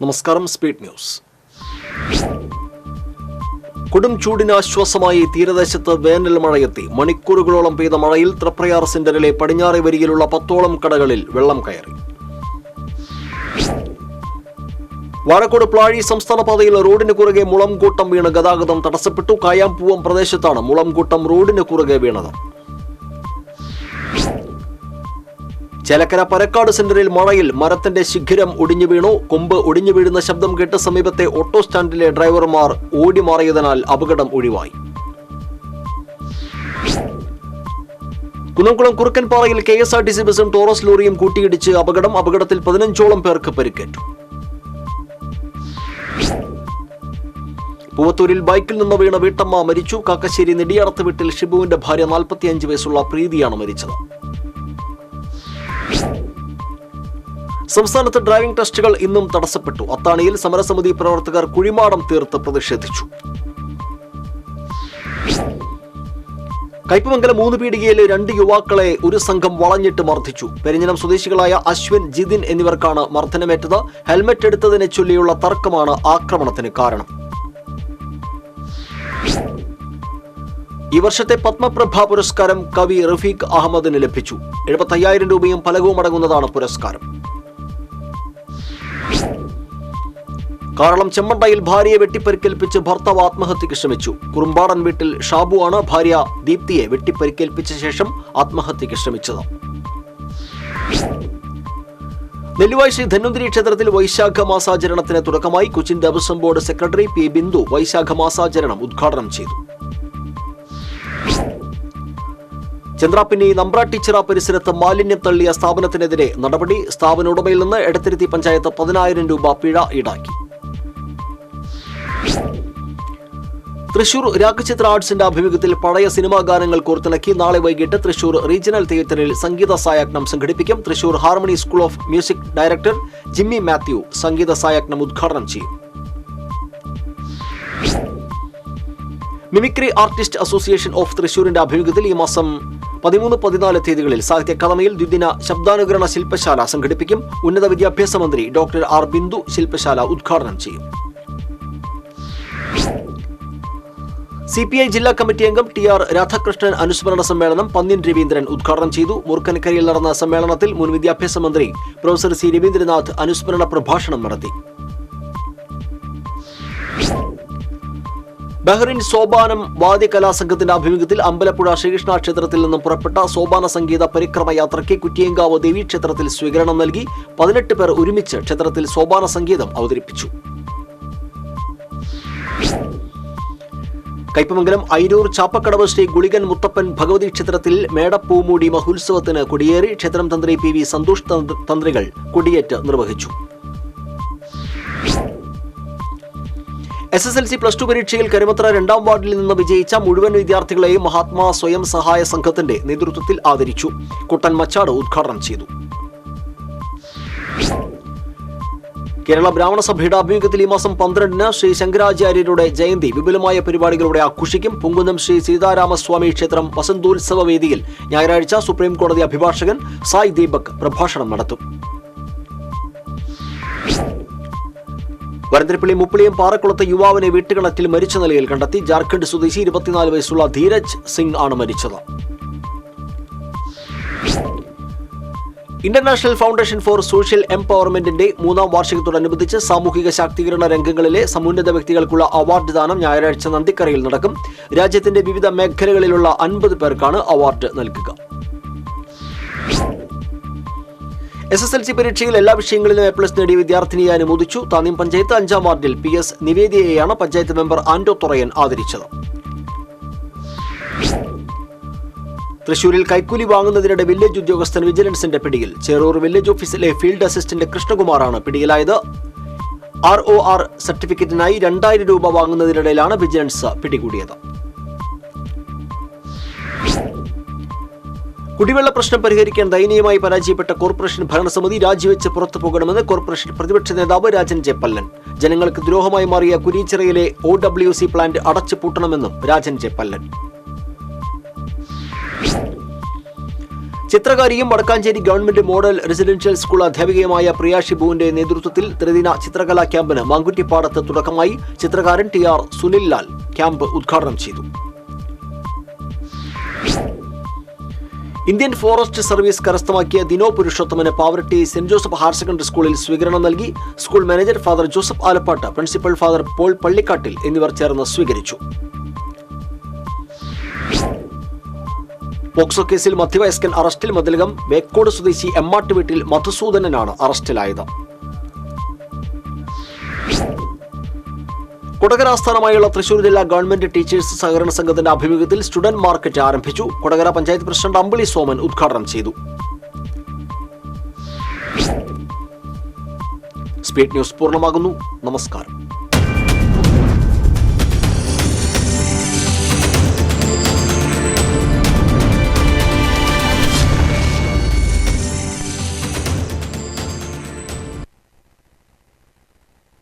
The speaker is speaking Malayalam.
നമസ്കാരം. Speed news. കൊടും ചൂടിന് ആശ്വാസമായി തീരദേശത്ത് വേനൽ മഴയെത്തി. മണിക്കൂറുകളോളം പെയ്ത മഴയിൽ തൃപ്രയാർ സെന്ററിലെ പടിഞ്ഞാറെ വരിയിലുള്ള 10ഓളം കടകളിൽ വെള്ളം കയറി. വാഴക്കോട് പ്ലാഴി സംസ്ഥാന പാതയിൽ റോഡിന് കുറുകെ മുളംകൂട്ടം വീണ് ഗതാഗതം തടസ്സപ്പെട്ടു. കായാമ്പൂവം പ്രദേശത്താണ് മുളംകൂട്ടം റോഡിന് കുറുകെ വീണത്. ചേലക്കര പരക്കാട് സെന്ററിൽ മഴയിൽ മരത്തിന്റെ ശിഖരം ഒടിഞ്ഞു വീണു. കൊമ്പ് ഒടിഞ്ഞു വീഴുന്ന ശബ്ദം കേട്ട് സമീപത്തെ ഓട്ടോ സ്റ്റാൻഡിലെ ഡ്രൈവർമാർ ഓടി മാറിയതിനാൽ അപകടം ഒഴിവായി. കുന്നംകുളം കുറുക്കൻപാറയിൽ KSRTC ബസും ടോറസ് ലോറിയും കൂട്ടിയിടിച്ച് അപകടത്തിൽ 15ഓളം പേർക്ക് പരിക്കേറ്റു. പൂവത്തൂരിൽ ബൈക്കിൽ നിന്ന് വീണ വീട്ടമ്മ മരിച്ചു. കാക്കശ്ശേരി നെടിയാടത്ത് വീട്ടിൽ ഷിബുവിന്റെ ഭാര്യ 45 വയസ്സുള്ള പ്രീതിയാണ് മരിച്ചത്. സംസ്ഥാനത്ത് ഡ്രൈവിംഗ് ടെസ്റ്റുകൾ ഇന്നും തടസ്സപ്പെട്ടു. അത്താണിയിൽ സമരസമിതി പ്രവർത്തകർ കുഴിമാടം തീർത്ത് പ്രതിഷേധിച്ചു. കയ്പമംഗലം 3 പീടികയിലെ 2 യുവാക്കളെ ഒരു സംഘം വളഞ്ഞിട്ട് മർദ്ദിച്ചു. പെരിഞ്ഞനം സ്വദേശികളായ അശ്വിൻ, ജിതിൻ എന്നിവർക്കാണ് മർദ്ദനമേറ്റത്. ഹെൽമറ്റ് എടുത്തതിനെ ചൊല്ലിയുള്ള തർക്കമാണ് ആക്രമണത്തിന് കാരണം. ഈ വർഷത്തെ പത്മപ്രഭ പുരസ്കാരം കവി റഫീഖ് അഹമ്മദിന് ലഭിച്ചു. 75,000 രൂപയും ഫലകവും അടങ്ങുന്നതാണ് പുരസ്കാരം. കാരളം ചെമ്മണ്ടയിൽ ഭാര്യയെ വെട്ടിപ്പരിക്കേൽപ്പിച്ച് ഭർത്താവ് ആത്മഹത്യക്ക് ശ്രമിച്ചു. കുറുമ്പാടൻ വീട്ടിൽ ഷാബു ആണ് ഭാര്യ ദീപ്തിയെ വെട്ടിപ്പരിക്കേൽപ്പിച്ച ശേഷം ആത്മഹത്യക്ക് ശ്രമിച്ചത്. നെല്ലുവായി ശ്രീ ധന്വന്തരി ക്ഷേത്രത്തിൽ വൈശാഖ മാസാചരണത്തിന് തുടക്കമായി. Cochin Devaswom board secretary P. Bindu വൈശാഖ മാസാചരണം ഉദ്ഘാടനം ചെയ്തു. ചന്ദ്രാപ്പിന്നി നമ്പ്രാട്ടിച്ചിറ പരിസരത്ത് മാലിന്യം തള്ളിയ സ്ഥാപനത്തിനെതിരെ നടപടി. സ്ഥാപന ഉടമയിൽ നിന്ന് എടത്തിരുത്തി പഞ്ചായത്ത് 10,000 രൂപ പിഴ ഈടാക്കി. തൃശൂർ രാഗചിത്ര ആർട്സിന്റെ ആഭിമുഖ്യത്തിൽ പഴയ സിനിമാ ഗാനങ്ങൾ കോർത്തിണക്കി നാളെ വൈകിട്ട് തൃശൂർ റീജിയണൽ തിയേറ്ററിൽ സംഗീത സായാഹ്നം സംഘടിപ്പിക്കും. Thrissur harmony school of music director Jimmy Mathew സംഗീത സായാഹ്നം ഉദ്ഘാടനം ചെയ്യും. മിമിക്രി ആർട്ടിസ്റ്റ് അസോസിയേഷൻ ഓഫ് തൃശൂരിന്റെ ആഭിമുഖ്യത്തിൽ ഈ മാസം 13, 14 തീയതികളിൽ സാഹിത്യ അക്കാദമിയിൽ ദ്വിദിന ശബ്ദാനുകരണ ശില്പശാല സംഘടിപ്പിക്കും. ഉന്നത വിദ്യാഭ്യാസ മന്ത്രി ഡോക്ടർ R. ബിന്ദു ശില്പശാല ഉദ്ഘാടനം ചെയ്യും. CPI ജില്ലാ കമ്മിറ്റി അംഗം TR രാധാകൃഷ്ണൻ അനുസ്മരണ സമ്മേളനം പന്ന്യൻ രവീന്ദ്രൻ ഉദ്ഘാടനം ചെയ്തു. മൂർക്കനക്കരയിൽ നടന്ന സമ്മേളനത്തിൽ മുൻ വിദ്യാഭ്യാസ മന്ത്രി പ്രൊഫസർ C. രവീന്ദ്രനാഥ് അനുസ്മരണ പ്രഭാഷണം നടത്തി. ബഹ്റിൻ സോപാനം വാദ്യകലാസംഘത്തിന്റെ ആഭിമുഖ്യത്തിൽ അമ്പലപ്പുഴ ശ്രീകൃഷ്ണ ക്ഷേത്രത്തിൽ നിന്നും പുറപ്പെട്ട സോപാന സംഗീത പരിക്രമ യാത്രയ്ക്ക് കുറ്റിയങ്കാവ് ദേവീക്ഷേത്രത്തിൽ സ്വീകരണം നൽകി. 18 പേർ ഒരുമിച്ച് ക്ഷേത്രത്തിൽ സോപാന സംഗീതം അവതരിപ്പിച്ചു. കയ്പമംഗലം ഐരൂർ ചാപ്പക്കടവ് ശ്രീ ഗുളികൻ മുത്തപ്പൻ ഭഗവതി ക്ഷേത്രത്തിൽ മേടപ്പൂമൂടി മഹോത്സവത്തിന് കൊടിയേറി. ക്ഷേത്രം തന്ത്രി PV സന്തോഷ് തന്ത്രികൾ കൊടിയേറ്റ് നിർവഹിച്ചു. SSLC +2 പരീക്ഷയിൽ കരുമത്ര 2ാം വാർഡിൽ നിന്ന് വിജയിച്ച മുഴുവൻ വിദ്യാർത്ഥികളെയും മഹാത്മാ സ്വയം സഹായ സംഘത്തിന്റെ നേതൃത്വത്തിൽ ആദരിച്ചു. കുട്ടൻ മച്ചാട് ഉദ്ഘാടനം ചെയ്തു. കേരള ബ്രാഹ്മണ സഭയുടെ ആഭിമുഖ്യത്തിൽ ഈ മാസം 12-ന് ശ്രീ ശങ്കരാചാര്യരുടെ ജയന്തി വിപുലമായ പരിപാടികളോടെ ആഘോഷിക്കും. പുങ്കുന്നം ശ്രീ സീതാരാമസ്വാമി ക്ഷേത്രം വസന്തോത്സവ വേദിയിൽ ഞായറാഴ്ച സുപ്രീം കോടതി അഭിഭാഷകൻ സായ് ദീപക് പ്രഭാഷണം നടത്തും. വരന്തരപ്പള്ളി മുപ്പിളിയം പാറക്കുളത്തെ യുവാവിനെ വീട്ടുകിണറ്റിൽ മരിച്ച നിലയിൽ കണ്ടെത്തി. ജാർഖണ്ഡ് സ്വദേശി 24 വയസ്സുള്ള ധീരജ് സിംഗ് ആണ് മരിച്ചത്. ഇന്റർനാഷണൽ ഫൗണ്ടേഷൻ ഫോർ സോഷ്യൽ എംപവർമെന്റിന്റെ 3ാം വാർഷികത്തോടനുബന്ധിച്ച് സാമൂഹിക ശാക്തീകരണ രംഗങ്ങളിലെ സമുന്നത വ്യക്തികൾക്കുള്ള അവാർഡ് ദാനം ഞായറാഴ്ച നന്ദിക്കരയിൽ നടക്കും. രാജ്യത്തിന്റെ വിവിധ മേഖലകളിലുള്ള 50 പേർക്കാണ് അവാർഡ് നൽകുക. SSLC പരീക്ഷയിൽ എല്ലാ വിഷയങ്ങളിലും A+ നേടിയ വിദ്യാർത്ഥിനിയെ അനുമോദിച്ചു. താന്യം പഞ്ചായത്ത് 5ാം വാർഡിൽ PS നിവേദിയയെയാണ് പഞ്ചായത്ത് മെമ്പർ ആന്റോ തുറയൻ ആദരിച്ചത്. തൃശൂരിൽ കൈക്കൂലി വാങ്ങുന്നതിനിടെ വില്ലേജ് ഉദ്യോഗസ്ഥൻ വിജിലൻസിന്റെ പിടിയിൽ. ചേറൂർ വില്ലേജ് ഓഫീസിലെ ഫീൽഡ് അസിസ്റ്റന്റ് കൃഷ്ണകുമാറാണ് പിടിയിലായത്. ROR സർട്ടിഫിക്കറ്റിനായി 2,000 രൂപ വാങ്ങുന്നതിനിടയിലാണ് വിജിലൻസ് പിടികൂടിയത്. കുടിവെള്ള പ്രശ്നം പരിഹരിക്കാൻ ദയനീയമായി പരാജയപ്പെട്ട കോർപ്പറേഷൻ ഭരണസമിതി രാജിവെച്ച് പുറത്തു പോകണമെന്ന് കോർപ്പറേഷൻ പ്രതിപക്ഷ നേതാവ് രാജൻ ജെ പല്ലൻ. ജനങ്ങൾക്ക് ദ്രോഹമായി മാറിയ കുരീച്ചിറയിലെ OWC പ്ലാന്റ് അടച്ചു പൂട്ടണമെന്നും രാജൻ ജെ പല്ലൻ. ചിത്രകാരിയും Vadakkanchery government model residential school അധ്യാപികയുമായ പ്രിയ ഷിബുവിന്റെ നേതൃത്വത്തിൽ ത്രിദിന ചിത്രകലാ ക്യാമ്പിന് മാങ്കുറ്റിപ്പാടത്ത് തുടക്കമായി. ചിത്രകാരൻ TR സുനിൽ ലാൽ ക്യാമ്പ് ഉദ്ഘാടനം ചെയ്തു. ഇന്ത്യൻ ഫോറസ്റ്റ് സർവീസ് കരസ്ഥമാക്കിയ ദിനോ പുരുഷോത്തമന് Pavaratty saint Joseph higher secondary സ്കൂളിൽ സ്വീകരണം നൽകി. School manager father Joseph Alappatt, principal father Paul Pallikkattil എന്നിവർ ചേർന്ന് സ്വീകരിച്ചു. പോക്സോ കേസിൽ മധ്യവയസ്കൻ അറസ്റ്റിൽ. മതിലകം ബേക്കോട് സ്വദേശി എമ്മാട്ട് വീട്ടിൽ മധുസൂദനനാണ് അറസ്റ്റിലായത്. കൊടകര ആസ്ഥാനമായുള്ള തൃശൂർ ജില്ലാ ഗവൺമെന്റ് ടീച്ചേഴ്സ് സഹകരണ സംഘത്തിന്റെ ആഭിമുഖ്യത്തിൽ സ്റ്റുഡന്റ് മാർക്കറ്റ് ആരംഭിച്ചു. കൊടകര പഞ്ചായത്ത് പ്രസിഡന്റ് അമ്പിളി സോമൻ ഉദ്ഘാടനം ചെയ്തു. സ്പീഡ് ന്യൂസ് പൂർണ്ണമാകുന്നു. നമസ്കാരം.